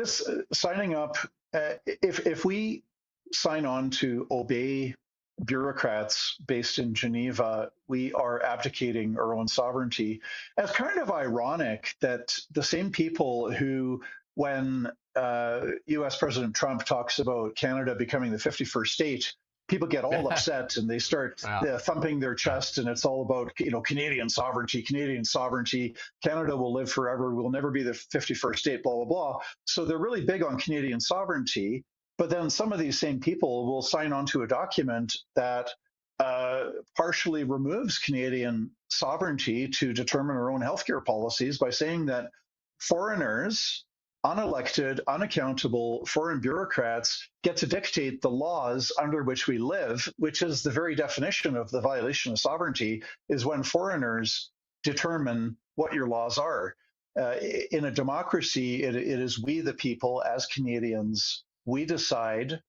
this signing up, if we sign on to obey bureaucrats based in Geneva, we are abdicating our own sovereignty. It's kind of ironic that the same people who, when US President Trump talks about Canada becoming the 51st state, people get all upset and they start thumping their chest, and it's all about, Canadian sovereignty, Canadian sovereignty. Canada will live forever. We'll never be the 51st state, blah, blah, blah. So they're really big on Canadian sovereignty. But then some of these same people will sign on to a document that partially removes Canadian sovereignty to determine our own healthcare policies by saying that foreigners, unelected, unaccountable foreign bureaucrats get to dictate the laws under which we live, which is the very definition of the violation of sovereignty, is when foreigners determine what your laws are. In a democracy, it is we, the people, as Canadians, we decide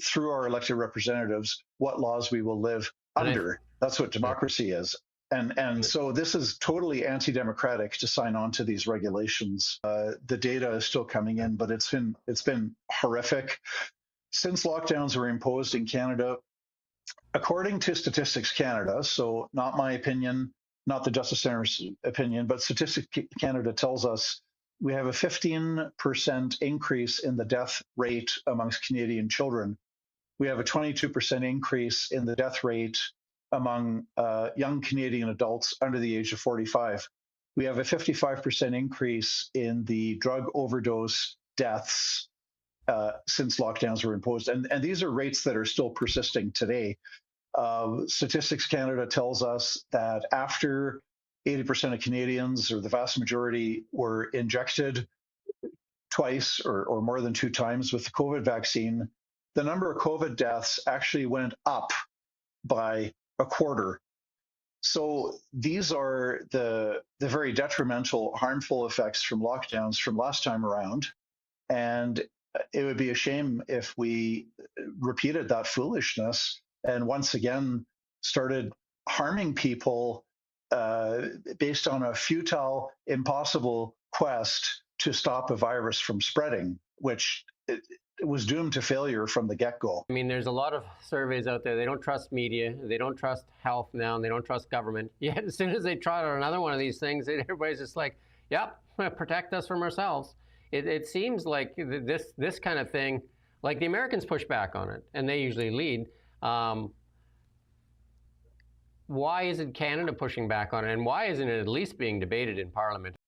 through our elected representatives what laws we will live under. That's what democracy is. And so this is totally anti-democratic to sign on to these regulations. The data is still coming in, but it's been horrific. Since lockdowns were imposed in Canada, according to Statistics Canada, so not my opinion, not the Justice Center's opinion, but Statistics Canada tells us we have a 15% increase in the death rate amongst Canadian children. We have a 22% increase in the death rate among young Canadian adults under the age of 45. We have a 55% increase in the drug overdose deaths since lockdowns were imposed. And these are rates that are still persisting today. Statistics Canada tells us that after 80% of Canadians, or the vast majority, were injected twice or more than 2 times with the COVID vaccine, the number of COVID deaths actually went up by a quarter. So these are the very detrimental, harmful effects from lockdowns from last time around. And it would be a shame if we repeated that foolishness and once again started harming people based on a futile, impossible quest to stop a virus from spreading, which it was doomed to failure from the get-go. I mean, there's a lot of surveys out there. They don't trust media. They don't trust health now, and they don't trust government. Yet as soon as they trot out another one of these things, everybody's just like, yep, protect us from ourselves. It seems like this kind of thing, like the Americans push back on it, and they usually lead. Why isn't Canada pushing back on it, and why isn't it at least being debated in Parliament?